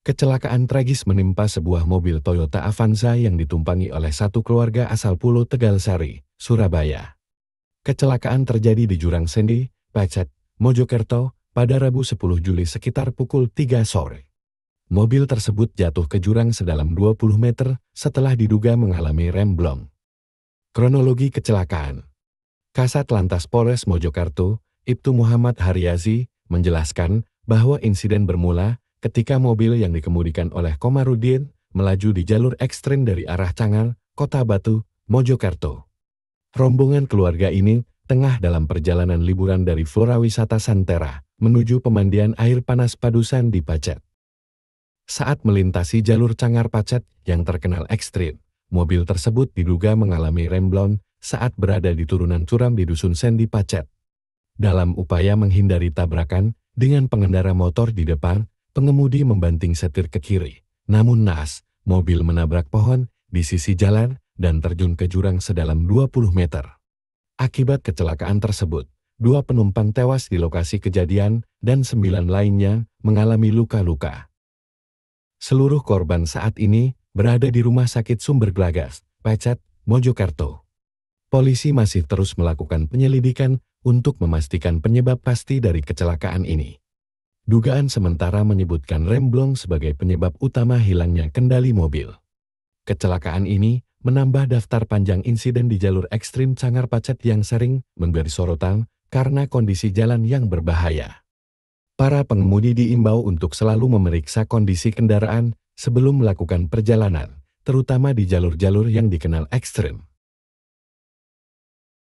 Kecelakaan tragis menimpa sebuah mobil Toyota Avanza yang ditumpangi oleh satu keluarga asal Pulau Tegalsari, Surabaya. Kecelakaan terjadi di Jurang Sendi, Pacet, Mojokerto, pada Rabu 10 Juli sekitar pukul 3 sore. Mobil tersebut jatuh ke jurang sedalam 20 meter setelah diduga mengalami remblong. Kronologi kecelakaan. Kasat Lantas Polres Mojokerto, Ibtu Muhammad Haryazi, menjelaskan bahwa insiden bermula ketika mobil yang dikemudikan oleh Komarudin melaju di jalur ekstrim dari arah Cangal, Kota Batu, Mojokerto. Rombongan keluarga ini tengah dalam perjalanan liburan dari Flora Wisata Santera menuju pemandian air panas Padusan di Pacet. Saat melintasi jalur Cangar Pacet yang terkenal ekstrim, mobil tersebut diduga mengalami remblong saat berada di turunan curam di Dusun Sendi Pacet. Dalam upaya menghindari tabrakan dengan pengendara motor di depan, pengemudi membanting setir ke kiri. Namun naas, mobil menabrak pohon di sisi jalan dan terjun ke jurang sedalam 20 meter. Akibat kecelakaan tersebut, 2 penumpang tewas di lokasi kejadian dan 9 lainnya mengalami luka-luka. Seluruh korban saat ini berada di Rumah Sakit Sumber Glagas, Pacet, Mojokerto. Polisi masih terus melakukan penyelidikan untuk memastikan penyebab pasti dari kecelakaan ini. Dugaan sementara menyebutkan remblong sebagai penyebab utama hilangnya kendali mobil. Kecelakaan ini menambah daftar panjang insiden di jalur ekstrim Cangar Pacet yang sering memberi sorotan karena kondisi jalan yang berbahaya. Para pengemudi diimbau untuk selalu memeriksa kondisi kendaraan sebelum melakukan perjalanan, terutama di jalur-jalur yang dikenal ekstrim.